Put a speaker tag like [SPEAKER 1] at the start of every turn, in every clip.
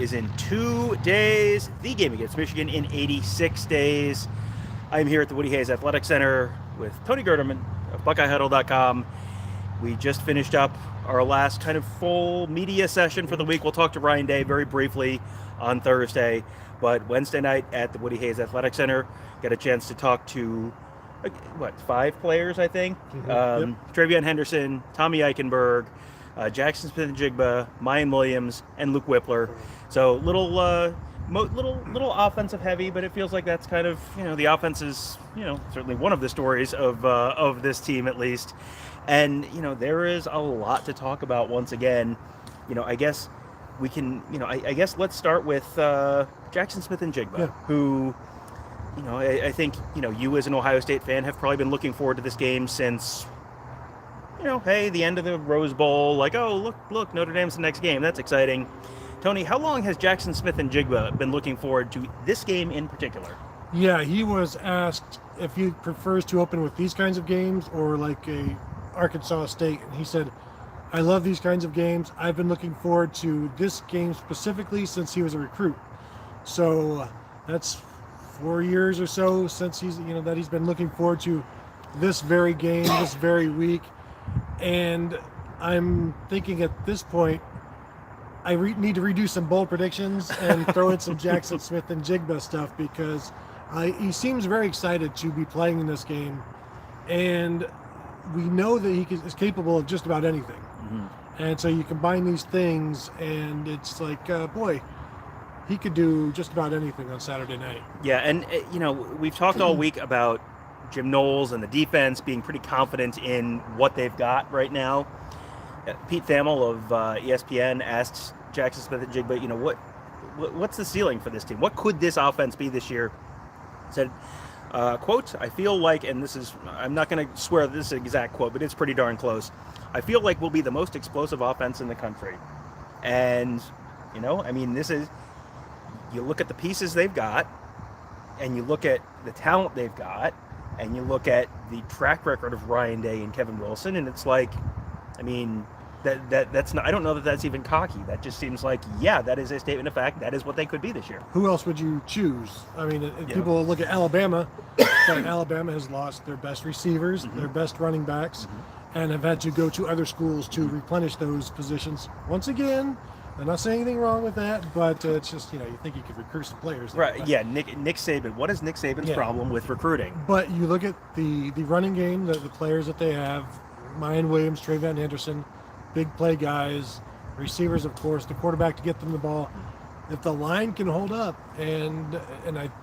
[SPEAKER 1] is in 2 days. The game against Michigan in 86 days. I'm here at the Woody Hayes Athletic Center with Tony Gerdeman of BuckeyeHuddle.com. We just finished up our last kind of full media session for the week. We'll talk to Ryan Day very briefly on Thursday. But Wednesday night at the Woody Hayes Athletic Center, got a chance to talk to, 5 players, I think?
[SPEAKER 2] Yep.
[SPEAKER 1] TreVeyon Henderson, Tommy Eichenberg, Jaxon Smith-Njigba, Miyan Williams, and Luke Wypler. So little offensive heavy, but it feels like that's kind of, the offense is, certainly one of the stories of this team at least. And, there is a lot to talk about once again. I guess we can, I guess let's start with Jaxon Smith-Njigba, who, I think, you as an Ohio State fan have probably been looking forward to this game since, hey, the end of the Rose Bowl, like, oh, look, Notre Dame's the next game. That's exciting. Tony, how long has Jaxon Smith-Njigba been looking forward to this game in particular?
[SPEAKER 2] Yeah, he was asked if he prefers to open with these kinds of games or like a Arkansas State, and he said, I love these kinds of games. I've been looking forward to this game specifically since he was a recruit. So that's 4 years or so since he's been looking forward to this very game, this very week. And I'm thinking at this point, I need to redo some bold predictions and throw in some Jaxon Smith-Njigba stuff because he seems very excited to be playing in this game. And we know that he is capable of just about anything. Mm-hmm. And so you combine these things and it's like, boy, he could do just about anything on Saturday night.
[SPEAKER 1] Yeah, and, we've talked all week about Jim Knowles and the defense being pretty confident in what they've got right now. Pete Thamel of ESPN asked Jaxon Smith-Njigba, what's the ceiling for this team? What could this offense be this year? Said, quote, I feel like, and this is, I'm not going to swear this is an exact quote, but it's pretty darn close. I feel like we'll be the most explosive offense in the country. And, this is, you look at the pieces they've got, and you look at the talent they've got, and you look at the track record of Ryan Day and Kevin Wilson, and it's like, that's not, I don't know that that's even cocky. That just seems like, yeah, that is a statement of fact. That is what they could be this year.
[SPEAKER 2] Who else would you choose? People look at Alabama, but Alabama has lost their best receivers, their best running backs, and have had to go to other schools to replenish those positions. Once again, I'm not saying anything wrong with that, but it's just, you think you could recruit some players.
[SPEAKER 1] Right, yeah, Nick Saban. What is Nick Saban's problem with recruiting?
[SPEAKER 2] But you look at the running game, the players that they have, Miyan Williams, TreVeyon Henderson, big play guys, receivers, of course, the quarterback to get them the ball. If the line can hold up, and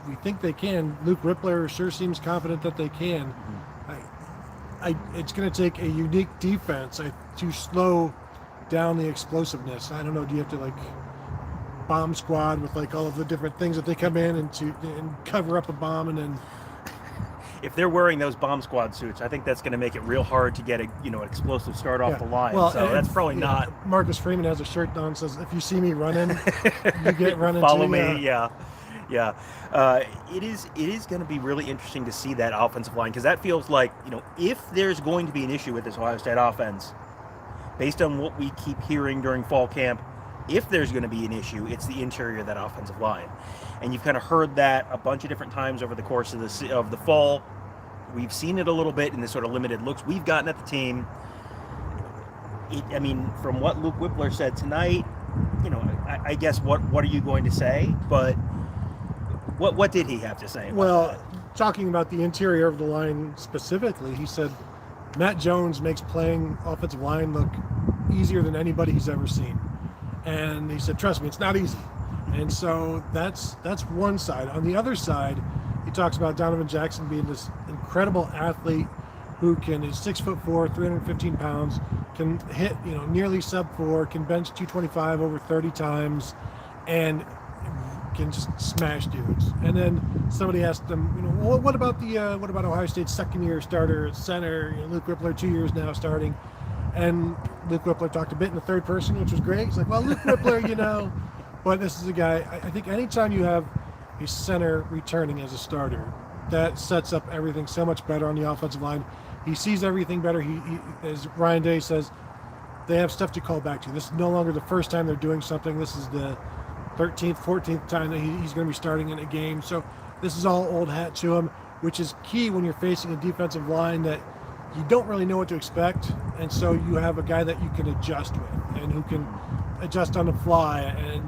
[SPEAKER 2] we think they can, Luke Wypler sure seems confident that they can. It's going to take a unique defense to slow down the explosiveness. I don't know, do you have to bomb squad with all of the different things that they come in and cover up a bomb, and then
[SPEAKER 1] if they're wearing those bomb squad suits, I think that's going to make it real hard to get an explosive start off the line. Well, so that's probably not.
[SPEAKER 2] Marcus Freeman has a shirt on that says, "If you see me running, you get running."
[SPEAKER 1] Follow me. Yeah. It is going to be really interesting to see that offensive line because that feels like if there's going to be an issue with this Ohio State offense, based on what we keep hearing during fall camp, if there's going to be an issue, it's the interior of that offensive line. And you've kind of heard that a bunch of different times over the course of the fall. We've seen it a little bit in the sort of limited looks we've gotten at the team. From what Luke Wypler said tonight, I guess what are you going to say? But what did he have to say about that?
[SPEAKER 2] Talking about the interior of the line specifically, he said Matt Jones makes playing offensive line look easier than anybody he's ever seen. And he said, trust me, it's not easy. And so that's one side. On the other side, he talks about Donovan Jackson being this incredible athlete who is 6'4", 315 pounds, can hit, nearly sub-4, can bench 225 over 30 times, and can just smash dudes. And then somebody asked him, what about Ohio State's second-year starter at center? Luke Wypler, 2 years now starting. And Luke Wypler talked a bit in the third person, which was great. He's like, well, Luke Wypler, but this is a guy, I think anytime you have a center returning as a starter, that sets up everything so much better on the offensive line. He sees everything better. He as Ryan Day says, they have stuff to call back to. This is no longer the first time they're doing something. This is the 13th, 14th time that he's going to be starting in a game. So this is all old hat to him, which is key when you're facing a defensive line that you don't really know what to expect. And so you have a guy that you can adjust with and who can adjust on the fly and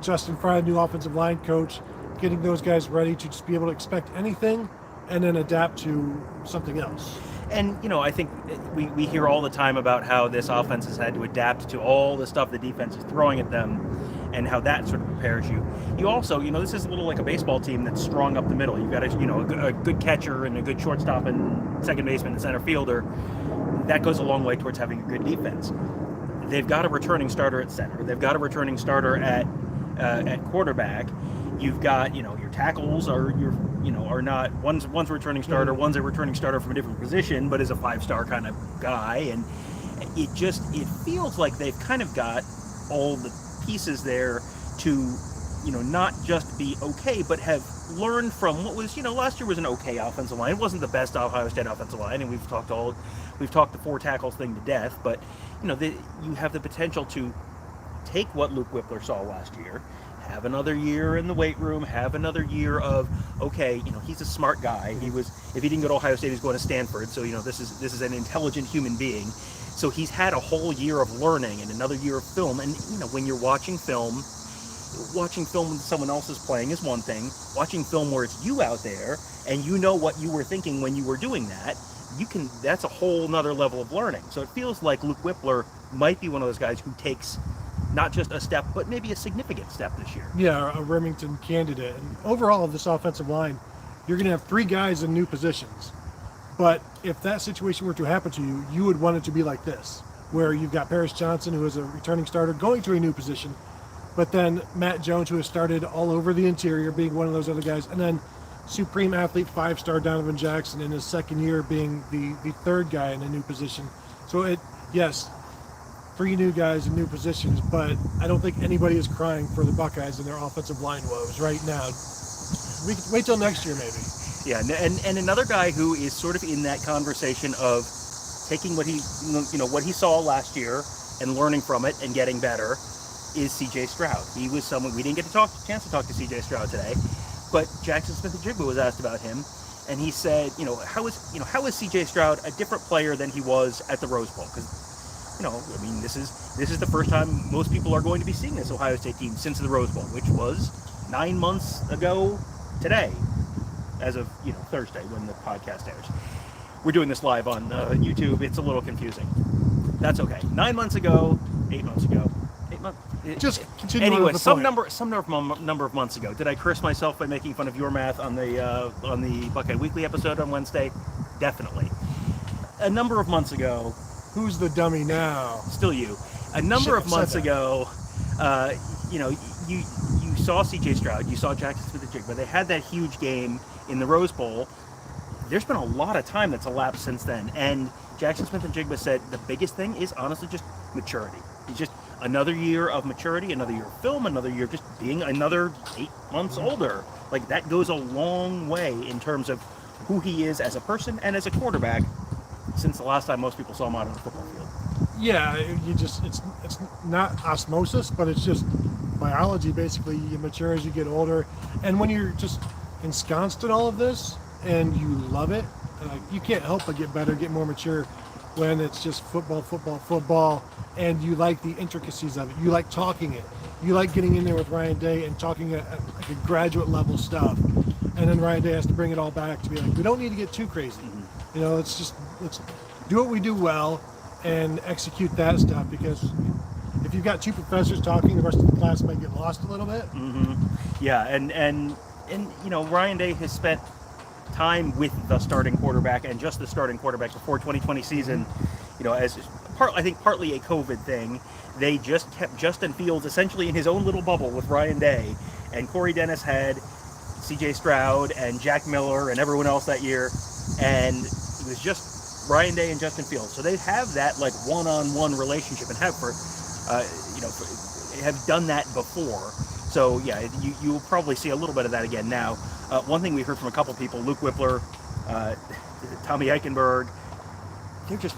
[SPEAKER 2] just in front of the new offensive line coach, getting those guys ready to just be able to expect anything and then adapt to something else.
[SPEAKER 1] And, I think we hear all the time about how this offense has had to adapt to all the stuff the defense is throwing at them and how that sort of prepares you. You also, this is a little like a baseball team that's strong up the middle. You've got a good catcher and a good shortstop and second baseman and center fielder. That goes a long way towards having a good defense. They've got a returning starter at center. They've got a returning starter at quarterback. You've got, your tackles are not one's a returning starter, one's a returning starter from a different position, but is a 5-star kind of guy, and it feels like they've kind of got all the pieces there to, not just be okay, but have learned from what was, last year was an okay offensive line. It wasn't the best Ohio State offensive line, and we've talked the 4 tackles thing to death, but you have the potential to take what Luke Wypler saw last year, have another year in the weight room, have another year of, okay, he's a smart guy. If he didn't go to Ohio State, he's going to Stanford. So, this is an intelligent human being. So he's had a whole year of learning and another year of film. And, when you're watching film when someone else is playing is one thing. Watching film where it's you out there and what you were thinking when you were doing that, that's a whole nother level of learning. So it feels like Luke Wypler might be one of those guys who takes not just a step, but maybe a significant step this year.
[SPEAKER 2] Yeah, a Remington candidate. And overall of this offensive line, you're going to have 3 guys in new positions. But if that situation were to happen to you, you would want it to be like this, where you've got Paris Johnson, who is a returning starter, going to a new position, but then Matt Jones, who has started all over the interior, being one of those other guys, and then supreme athlete 5-star Donovan Jackson in his second year being the third guy in a new position. So yes, 3 new guys in new positions, but I don't think anybody is crying for the Buckeyes and their offensive line woes right now. Wait till next year, maybe.
[SPEAKER 1] Yeah, and another guy who is sort of in that conversation of taking what he saw last year and learning from it and getting better is C.J. Stroud. He was someone we didn't get a chance to talk to C.J. Stroud today, but Jaxon Smith-Njigba was asked about him, and he said, how is C.J. Stroud a different player than he was at the Rose Bowl? Because this is the first time most people are going to be seeing this Ohio State team since the Rose Bowl, which was 9 months ago today, as of Thursday when the podcast airs. We're doing this live on YouTube. It's a little confusing. That's okay. 9 months ago, 8 months ago, 8 months.
[SPEAKER 2] Just continue.
[SPEAKER 1] Anyway, some number of months ago. Did I curse myself by making fun of your math on the Buckeye Weekly episode on Wednesday? Definitely. A number of months ago.
[SPEAKER 2] Who's the dummy now?
[SPEAKER 1] Still you. A number of months ago, you saw C.J. Stroud, you saw Jaxon Smith-Njigba. They had that huge game in the Rose Bowl. There's been a lot of time that's elapsed since then, and Jaxon Smith-Njigba said the biggest thing is honestly just maturity. It's just another year of maturity, another year of film, another year of just being another 8 months older. Like, that goes a long way in terms of who he is as a person and as a quarterback since the last time most people saw him out on the football field.
[SPEAKER 2] Yeah, it's not osmosis, but it's just biology. Basically, you mature as you get older, and when you're just ensconced in all of this and you love it, you can't help but get better, get more mature when it's just football, and you like the intricacies of it. You like talking it. You like getting in there with Ryan Day and talking like a graduate level stuff, and then Ryan Day has to bring it all back to be like, we don't need to get too crazy. Let's do what we do well and execute that stuff, because if you've got 2 professors talking, the rest of the class might get lost a little bit.
[SPEAKER 1] Yeah, and Ryan Day has spent time with the starting quarterback and just the starting quarterback before 2020 season. As I think partly a COVID thing, they just kept Justin Fields essentially in his own little bubble with Ryan Day, and Corey Dennis had C.J. Stroud and Jack Miller and everyone else that year, and it was just Ryan Day and Justin Fields. So they have that like one-on-one relationship and have have done that before. So yeah, you will probably see a little bit of that again now. One thing we heard from a couple people, Luke Wypler, Tommy Eichenberg, they're just,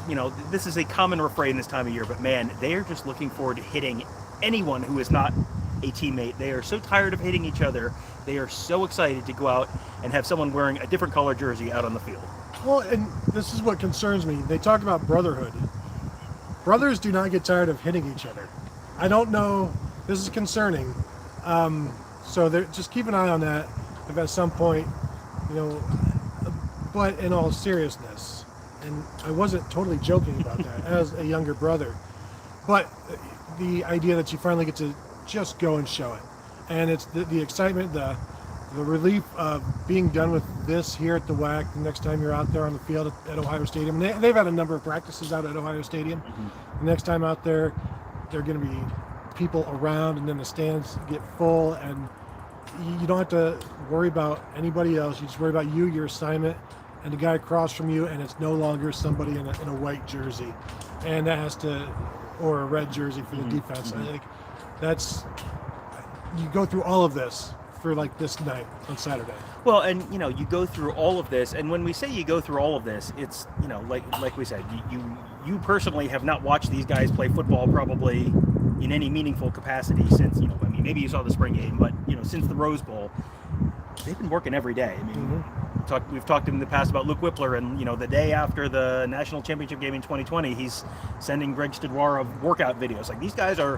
[SPEAKER 1] this is a common refrain this time of year, but man, they are just looking forward to hitting anyone who is not a teammate. They are so tired of hating each other. They are so excited to go out and have someone wearing a different color jersey out on the field.
[SPEAKER 2] Well, and this is what concerns me. They talk about brotherhood. Brothers do not get tired of hitting each other. I don't know. This is concerning. So just keep an eye on that. If at some point, but in all seriousness, and I wasn't totally joking about that as a younger brother, but the idea that you finally get to just go and show it, and it's the excitement, the relief of being done with this here at the WAC. The next time you're out there on the field at Ohio Stadium, they've had a number of practices out at Ohio Stadium. The next time out there, there are going to be people around, and then the stands get full, and you don't have to worry about anybody else. You just worry about you, your assignment, and the guy across from you, and it's no longer somebody in a white jersey, and that has to, or a red jersey for the defense. I think that's, you go through all of this for like this night on Saturday.
[SPEAKER 1] Well, and you go through all of this, and when we say you go through all of this, it's like we said, you personally have not watched these guys play football probably in any meaningful capacity since maybe you saw the spring game, but since the Rose Bowl, they've been working every day. I mean, we've talked in the past about Luke Wypler, and the day after the national championship game in 2020, he's sending Greg Stidwara workout videos. Like, these guys are,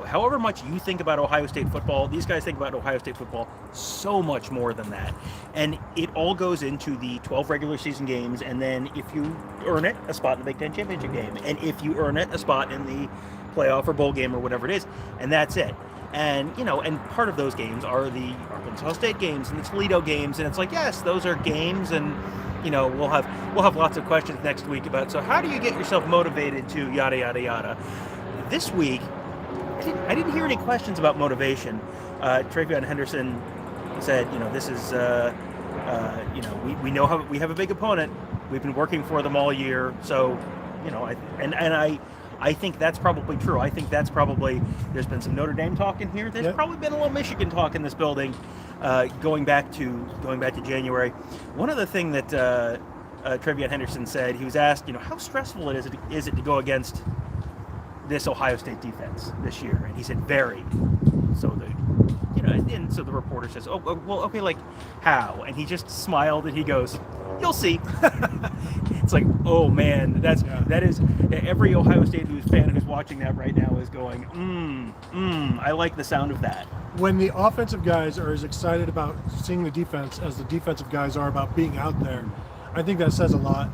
[SPEAKER 1] however much you think about Ohio State football, these guys think about Ohio State football so much more than that. And it all goes into the 12 regular season games, and then if you earn it, a spot in the Big Ten championship game, and if you earn it, a spot in the playoff or bowl game or whatever it is, and that's it. And and part of those games are the Arkansas State games and the Toledo games, and it's like, yes, those are games, and we'll have lots of questions next week about, so how do you get yourself motivated to yada yada yada. This week, I didn't hear any questions about motivation. TreVeyon Henderson said, this is we know how we have a big opponent. We've been working for them all year, so I think that's probably true. I think that's probably, there's been some Notre Dame talk in here. There's probably been a little Michigan talk in this building, going back to January. One of the things that TreVeyon Henderson said, he was asked, how stressful is it to go against this Ohio State defense this year? And he said, very. So the reporter says, oh well, okay, like how? And he just smiled and he goes, you'll see. It's like, oh man, that is every Ohio State fan who's watching that right now is going, I like the sound of that.
[SPEAKER 2] When the offensive guys are as excited about seeing the defense as the defensive guys are about being out there, I think that says a lot.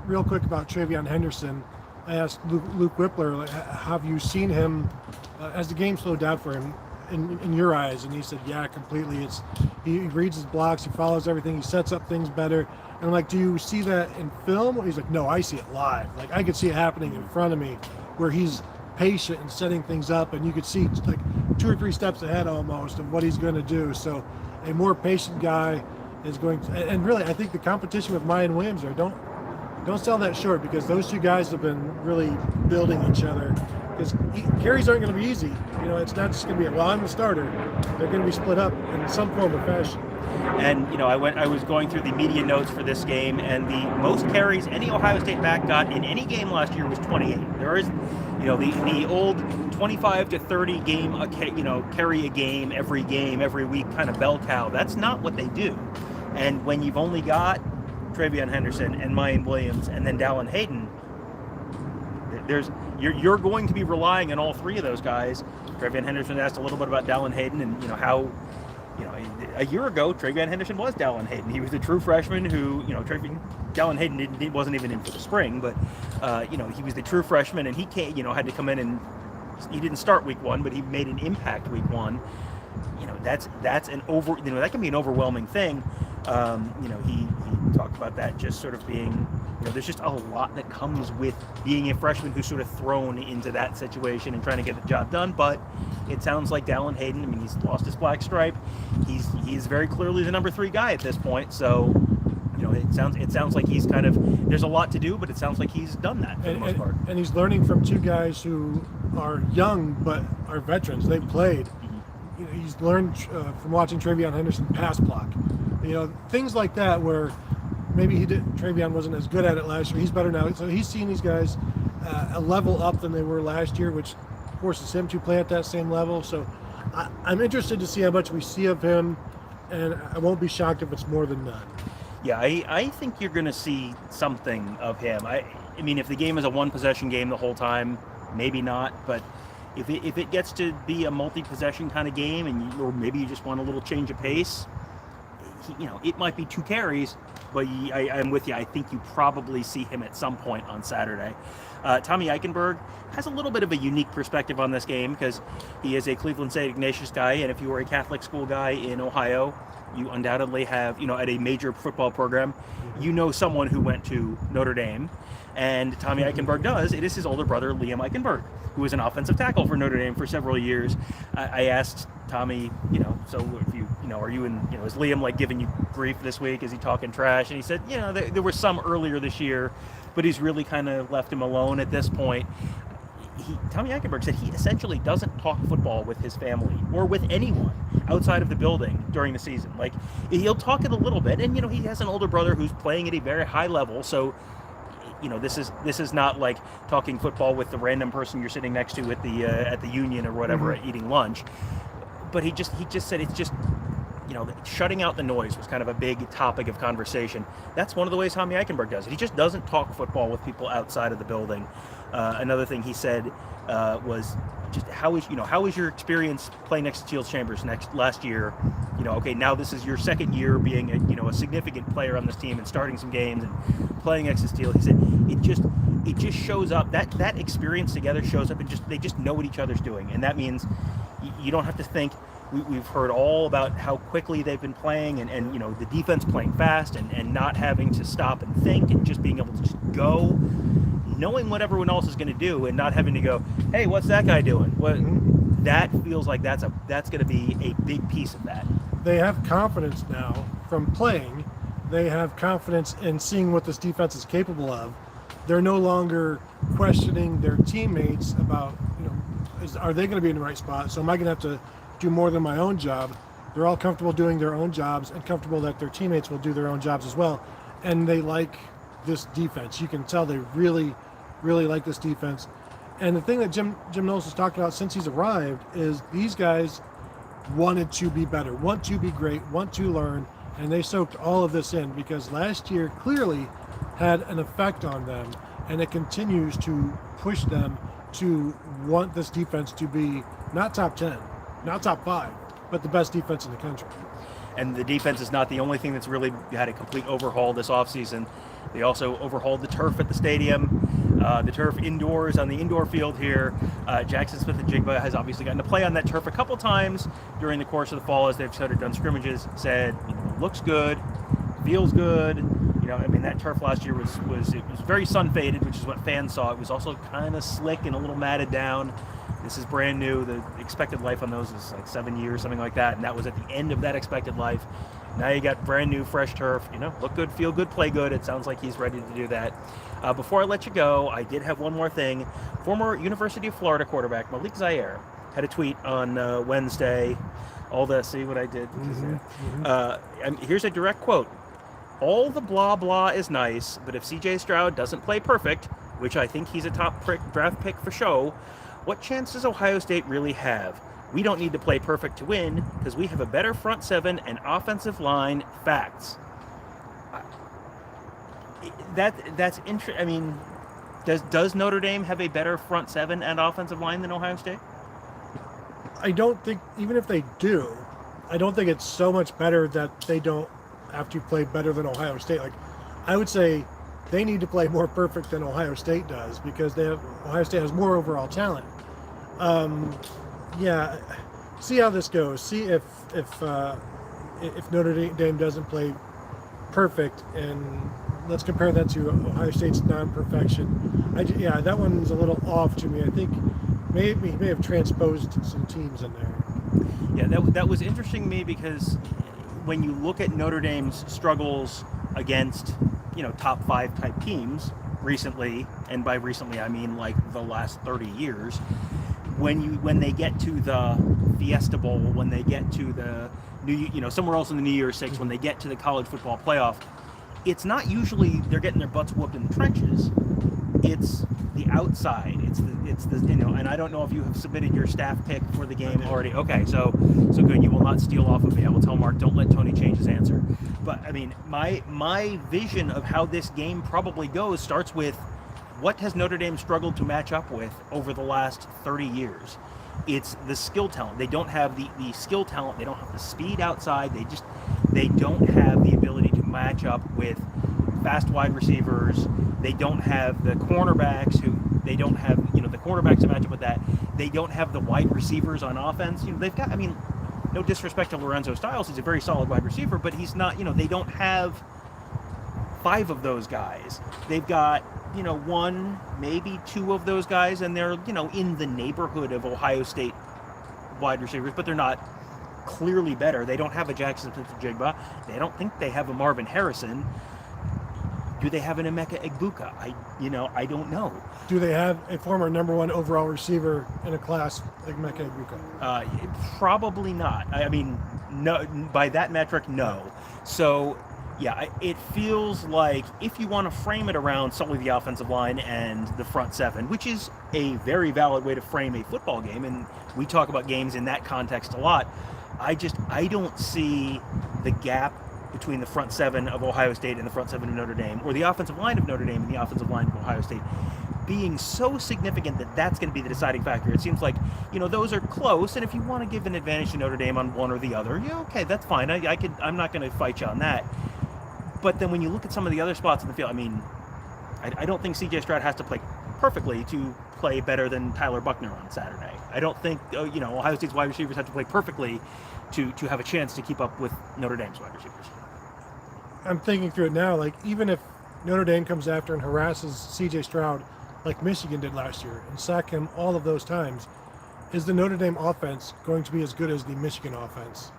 [SPEAKER 2] Real quick about TreVeyon Henderson, I asked Luke Wypler, have you seen him as the game slowed down for him in your eyes? And he said, yeah, completely. He reads his blocks, he follows everything, he sets up things better. And I'm like, do you see that in film? He's like, no, I see it live. Like, I could see it happening in front of me, where he's patient and setting things up, and you could see like 2 or 3 steps ahead almost of what he's going to do. So a more patient guy is going to, and really I think the competition with Miyan Williams there, don't sell that short, because those two guys have been really building each other. Because carries aren't going to be easy. It's not just going to be, well, I'm the starter. They're going to be split up in some form or fashion.
[SPEAKER 1] And I was going through the media notes for this game, and the most carries any Ohio State back got in any game last year was 28. There is, the old 25 to 30 carry a game every week kind of bell cow. That's not what they do. And when you've only got TreVeyon Henderson and Miyan Williams and then Dallin Hayden, you're going to be relying on all three of those guys. TreVeyon Henderson asked a little bit about Dallin Hayden, and how a year ago TreVeyon Henderson was Dallin Hayden. He was the true freshman who Dallin Hayden wasn't even in for the spring, but he was the true freshman, and he had to come in, and he didn't start week 1, but he made an impact week 1. That's that can be an overwhelming thing. He talked about that just sort of being, there's just a lot that comes with being a freshman who's sort of thrown into that situation and trying to get the job done. But it sounds like Dallin Hayden, he's lost his black stripe. He's very clearly the number 3 guy at this point. So, it sounds like he's kind of, there's a lot to do, but it sounds like he's done that for the most part.
[SPEAKER 2] And he's learning from 2 guys who are young but are veterans. They've played. He's learned from watching TreVeyon Henderson pass block. Things like that where maybe TreVeyon wasn't as good at it last year. He's better now. So he's seen these guys a level up than they were last year, which forces him to play at that same level. So I'm interested to see how much we see of him, and I won't be shocked if it's more than none.
[SPEAKER 1] Yeah, I think you're going to see something of him. I mean, if the game is a one-possession game the whole time, maybe not. But if it gets to be a multi-possession kind of game, or maybe you just want a little change of pace, it might be 2 carries. But I'm with you. I think you probably see him at some point on Saturday. Tommy Eichenberg has a little bit of a unique perspective on this game because he is a Cleveland St. Ignatius guy, and if you were a Catholic school guy in Ohio, you undoubtedly have, at a major football program, someone who went to Notre Dame, and Tommy Eichenberg does. It is his older brother, Liam Eichenberg, who was an offensive tackle for Notre Dame for several years. I asked Tommy, so if you, are you in, is Liam like giving you grief this week? Is he talking trash? And he said, there were some earlier this year, but he's really kind of left him alone at this point. Tommy Eichenberg said he essentially doesn't talk football with his family or with anyone outside of the building during the season. Like, he'll talk it a little bit, and he has an older brother who's playing at a very high level, so this is not like talking football with the random person you're sitting next to at the Union or whatever, eating lunch. But he just said it's just shutting out the noise was kind of a big topic of conversation. That's one of the ways Tommy Eichenberg does it. He just doesn't talk football with people outside of the building. Another thing he said was just how is your experience playing next to Teal's Chambers last year? Okay, now this is your second year being a significant player on this team and starting some games and playing next to Teal. He said it just shows up, that experience together shows up, and they just know what each other's doing, and that means you don't have to think. We've heard all about how quickly they've been playing and the defense playing fast and not having to stop and think and just being able to just go, knowing what everyone else is going to do and not having to go, hey, what's that guy doing? That feels like that's going to be a big piece of that.
[SPEAKER 2] They have confidence now from playing. They have confidence in seeing what this defense is capable of. They're no longer questioning their teammates about, are they going to be in the right spot? So am I going to have to do more than my own job? They're all comfortable doing their own jobs and comfortable that their teammates will do their own jobs as well. And they like this defense. You can tell they really, really like this defense. And the thing that Jim Knowles has talked about since he's arrived is these guys wanted to be better, want to be great, want to learn, and they soaked all of this in because last year clearly had an effect on them, and it continues to push them to want this defense to be not top 10, not top 5, but the best defense in the country.
[SPEAKER 1] And the defense is not the only thing that's really had a complete overhaul this offseason. They also overhauled the turf at the stadium, the turf indoors on the indoor field here. Jaxon Smith-Njigba has obviously gotten to play on that turf a couple times during the course of the fall as they've started done scrimmages. Said, looks good, feels good. That turf last year was very sun faded, which is what fans saw. It was also kind of slick and a little matted down. This is brand new. The expected life on those is like 7 years, something like that, and that was at the end of that expected life. Now you got brand new, fresh turf. Look good, feel good, play good. It sounds like he's ready to do that. Before I let you go, I did have one more thing. Former University of Florida quarterback Malik Zaire had a tweet on Wednesday. See what I did? Here's a direct quote. All the blah blah is nice, but if CJ Stroud doesn't play perfect, which I think he's a top draft pick for show, what chance does Ohio State really have? We don't need to play perfect to win because we have a better front seven and offensive line. Facts. That's interesting. Does Notre Dame have a better front seven and offensive line than Ohio State?
[SPEAKER 2] I don't think, even if they do, I don't think it's so much better that they don't have to play better than Ohio State. Like, I would say they need to play more perfect than Ohio State does because Ohio State has more overall talent. See how this goes. See if Notre Dame doesn't play perfect, and let's compare that to Ohio State's non-perfection. That one's a little off to me. I think maybe he may have transposed some teams in there.
[SPEAKER 1] Yeah, that was interesting to me because when you look at Notre Dame's struggles against top 5 type teams recently, and by recently I mean like the last 30 years, when they get to the Fiesta Bowl, when they get to the somewhere else in the New Year's Six, when they get to the college football playoff, it's not usually they're getting their butts whooped in the trenches. it's the outside. It's the and I don't know if you have submitted your staff pick for the game already. Okay, so good. You will not steal off of me. I will tell Mark, don't let Tony change his answer. But I mean, my vision of how this game probably goes starts with what has Notre Dame struggled to match up with over the last 30 years. It's the skill talent. They don't have the skill talent. They don't have the speed outside. They don't have the ability to match up with fast wide receivers. They don't have the cornerbacks the cornerbacks to match up with that. They don't have the wide receivers on offense. They've got, I mean, no disrespect to Lorenzo Styles, he's a very solid wide receiver, but he's not, they don't have 5 of those guys. They've got, 1, maybe 2 of those guys, and they're, in the neighborhood of Ohio State wide receivers, but they're not clearly better. They don't have a Jaxon Smith-Njigba. They don't think they have a Marvin Harrison. Do they have an Emeka Egbuka? I don't know.
[SPEAKER 2] Do they have a former number 1 overall receiver in a class like Emeka Egbuka?
[SPEAKER 1] Probably not. I mean, no. By that metric, no. So, yeah, it feels like if you want to frame it around solely the offensive line and the front 7, which is a very valid way to frame a football game, and we talk about games in that context a lot, I don't see the gap between the front 7 of Ohio State and the front 7 of Notre Dame, or the offensive line of Notre Dame and the offensive line of Ohio State, being so significant that that's going to be the deciding factor. It seems like, those are close, and if you want to give an advantage to Notre Dame on one or the other, okay, that's fine. I'm not going to fight you on that. But then when you look at some of the other spots in the field, I mean, I don't think C.J. Stroud has to play perfectly to play better than Tyler Buckner on Saturday. I don't think, Ohio State's wide receivers have to play perfectly to have a chance to keep up with Notre Dame's wide receivers.
[SPEAKER 2] I'm thinking through it now, like, even if Notre Dame comes after and harasses C.J. Stroud like Michigan did last year and sack him all of those times, is the Notre Dame offense going to be as good as the Michigan offense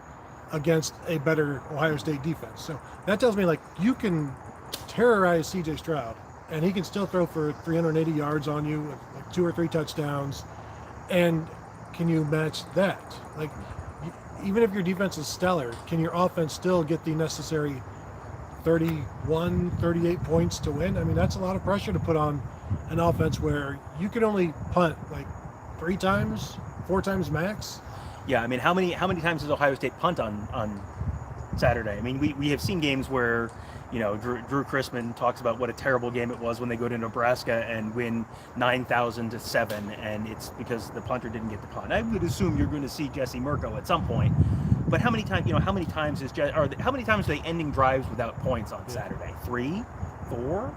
[SPEAKER 2] against a better Ohio State defense? So that tells me, like, you can terrorize C.J. Stroud and he can still throw for 380 yards on you with like 2 or 3 touchdowns. And can you match that? Like, even if your defense is stellar, can your offense still get the necessary 31, 38 points to win? I mean, that's a lot of pressure to put on an offense where you can only punt like 3 times, 4 times max.
[SPEAKER 1] Yeah, I mean, how many times does Ohio State punt on Saturday? I mean, we have seen games where, Drew Chrisman talks about what a terrible game it was when they go to Nebraska and win 9,000-7, and it's because the punter didn't get the punt. I would assume you're going to see Jesse Mirko at some point. But how many times are they ending drives without points on Saturday? 3, 4?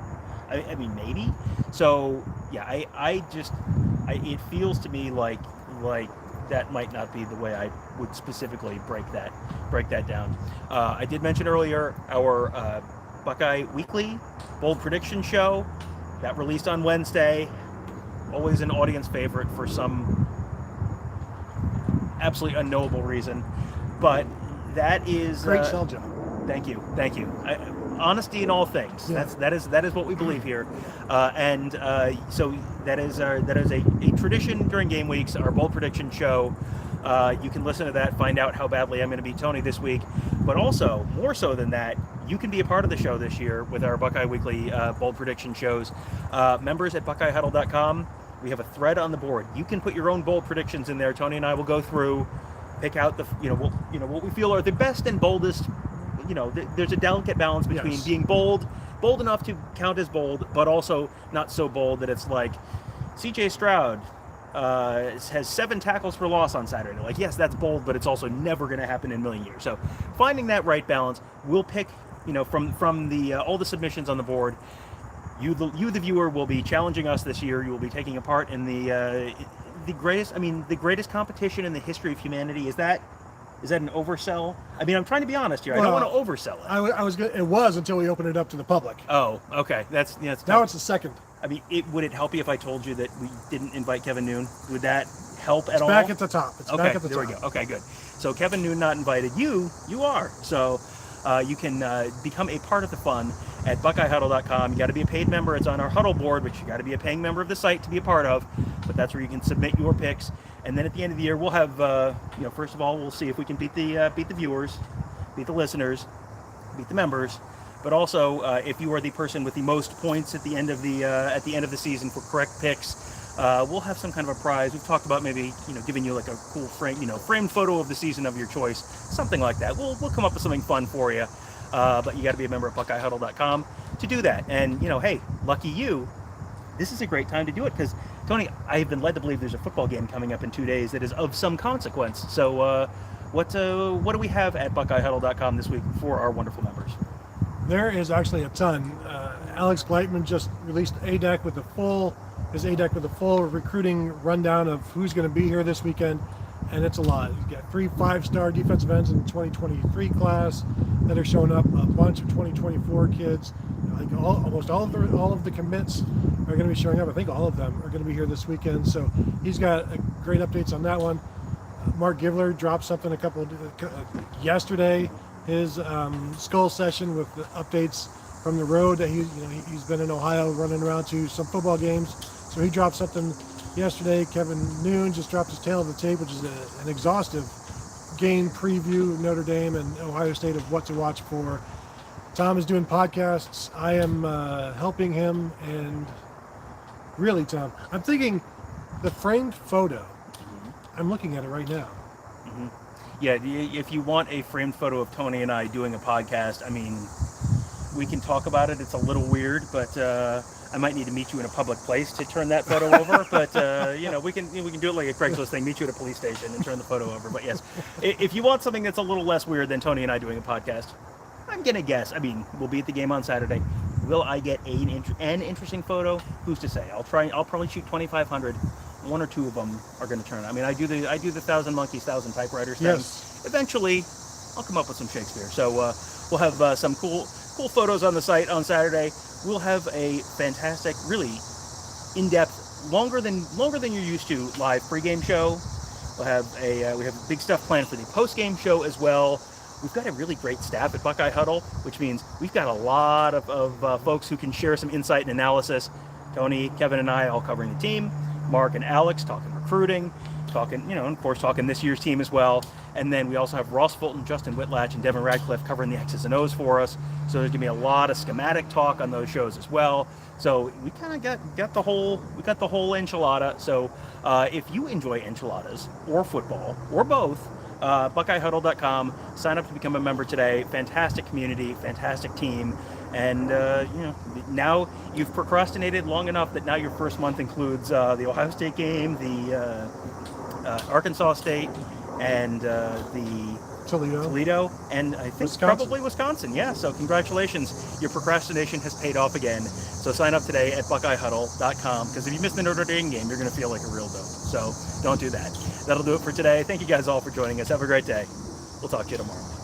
[SPEAKER 1] I mean, maybe. So yeah, it feels to me like that might not be the way I would specifically break that down. I did mention earlier our Buckeye Weekly Bold Prediction Show that released on Wednesday. Always an audience favorite for some absolutely unknowable reason. But that is
[SPEAKER 2] great sell job.
[SPEAKER 1] Thank you. Honesty in all things.
[SPEAKER 2] Yeah.
[SPEAKER 1] That is what we believe here, so that is a tradition during game weeks. Our bold prediction show. You can listen to that, find out how badly I'm going to beat Tony this week, but also more so than that, you can be a part of the show this year with our Buckeye Weekly bold prediction shows. Members at BuckeyeHuddle.com. We have a thread on the board. You can put your own bold predictions in there. Tony and I will go through, pick out what we feel are the best and boldest. There's a delicate balance between being bold enough to count as bold, but also not so bold that it's like C.J. Stroud has 7 tackles for loss on Saturday. Like, yes, that's bold, but it's also never going to happen in a million years. So finding that right balance, we'll pick, from the all the submissions on the board. You, the viewer, will be challenging us this year. You will be taking a part in the greatest competition in the history of humanity. Is that an oversell? I mean, I'm trying to be honest here. I don't want to oversell it.
[SPEAKER 2] It was until we opened it up to the public.
[SPEAKER 1] Oh, okay. That's
[SPEAKER 2] now it's the second.
[SPEAKER 1] I mean, would it help you if I told you that we didn't invite Kevin Noon? Would that help at all?
[SPEAKER 2] Back at the top. It's
[SPEAKER 1] okay,
[SPEAKER 2] back at the
[SPEAKER 1] there
[SPEAKER 2] top.
[SPEAKER 1] we go. Okay, good. So Kevin Noon not invited. You are. So you can become a part of the fun at BuckeyeHuddle.com. You got to be a paid member. It's on our Huddle board, which you got to be a paying member of the site to be a part of. But that's where you can submit your picks. And then at the end of the year, we'll have, first of all, we'll see if we can beat the viewers, beat the listeners, beat the members. but also if you are the person with the most points at the end of the season for correct picks, we'll have some kind of a prize. We've talked about maybe giving you like a cool framed photo of the season of your choice, something like that. We'll come up with something fun for you, but you got to be a member at BuckeyeHuddle.com to do that. And hey, lucky you, this is a great time to do it because Tony, I've been led to believe there's a football game coming up in 2 days that is of some consequence. So what do we have at BuckeyeHuddle.com this week for our wonderful members?
[SPEAKER 2] There is actually a ton. Alex Gleitman just released ADEC with a full recruiting rundown of who's going to be here this weekend, and it's a lot. You got 3 5-star defensive ends in the 2023 class that are showing up, a bunch of 2024 kids. Like almost all of the commits are going to be showing up. I think all of them are going to be here this weekend. So he's got great updates on that one. Mark Givler dropped something yesterday. His skull session with the updates from the road that he's been in Ohio running around to some football games. So he dropped something yesterday. Kevin Noon just dropped his tail of the tape, which is an exhaustive game preview of Notre Dame and Ohio State of what to watch for. Tom is doing podcasts. I am helping him, and really, Tom, I'm thinking the framed photo. I'm looking at it right now.
[SPEAKER 1] Mm-hmm. Yeah, if you want a framed photo of Tony and I doing a podcast, I mean, we can talk about it. It's a little weird, but I might need to meet you in a public place to turn that photo over. But we can do it like a Craigslist thing. Meet you at a police station and turn the photo over. But yes, if you want something that's a little less weird than Tony and I doing a podcast, I'm gonna guess. I mean, we'll be at the game on Saturday. Will I get an interesting photo? Who's to say? I'll probably shoot 2,500. 1 or 2 of them are going to turn. I mean, I do the 1,000 monkeys, 1,000 typewriters thing.
[SPEAKER 2] Yes.
[SPEAKER 1] Eventually, I'll come up with some Shakespeare. So we'll have some cool photos on the site on Saturday. We'll have a fantastic, really in-depth, longer than you're used to live pregame show. We'll have we have big stuff planned for the postgame show as well. We've got a really great staff at Buckeye Huddle, which means we've got a lot of folks who can share some insight and analysis. Tony, Kevin, and I all covering the team. Mark and Alex talking recruiting, talking this year's team as well. And then we also have Ross Fulton, Justin Whitlatch, and Devin Radcliffe covering the X's and O's for us. So there's gonna be a lot of schematic talk on those shows as well. So we kind of got the whole enchilada. So if you enjoy enchiladas or football or both, BuckeyeHuddle.com. Sign up to become a member today. Fantastic community, fantastic team. And, now you've procrastinated long enough that now your first month includes the Ohio State game, the Arkansas State, and the Toledo, and I think probably Wisconsin. Yeah, so congratulations. Your procrastination has paid off again. So sign up today at BuckeyeHuddle.com, because if you miss the Notre Dame game, you're going to feel like a real dope. So don't do that. That'll do it for today. Thank you guys all for joining us. Have a great day. We'll talk to you tomorrow.